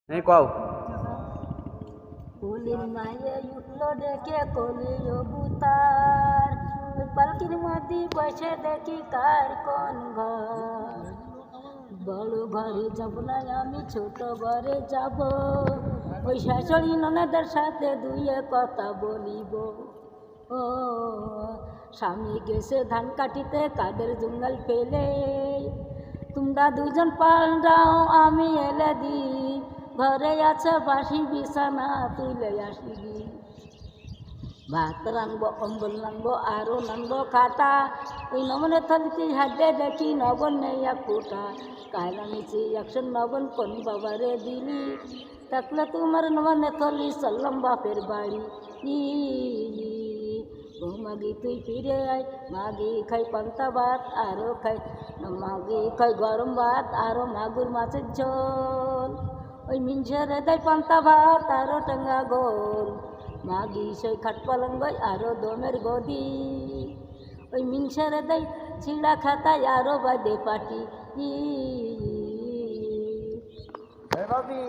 হ্যাঁ কও কুলির মায়ে উঠলো ডেকে কলিও বুতার ওই পালকির মধ্যে বসে দেখি কার কোন ঘর বড় ঘরে যাব না আমি ছোট ঘরে যাব ওই শাশুড়ি ননদের সাথে দুইয়ে কথা বলিব ও স্বামী গেছে ধান কাটিতে কাদের জঙ্গল ফেলে তোমরা দুজন পাল্টাও আমি এলে দি ঘরে আছে বাসি বিছানা তুলে আসিবি ভাত রানবো অম্বল রানবো আরও রানবো খাটা ওই নবনের থলিতে হাতে দেখি নবন নেই এক ফুটা কায়লা নিচে 109 কোন বাবারে দিলি থাকলে তোমার নবনের থলি চললাম বাপের বাড়ি ও মাগি তুই ফিরে আয় মাগি খাই পান্তা ভাত আরও খাই মাগি খাই গরম ভাত আরও মাগুর মাছের ঝোল ওই মিঞ্জরে দেয় পান্তা ভাত আরও টেঙ্গা গোল মাগি সেই খাট পালঙ্গই আরও দমের গদি ওই মিংসরে দেয় ছিঁড়া খাতায় আরও বাদে পাটি ভাবি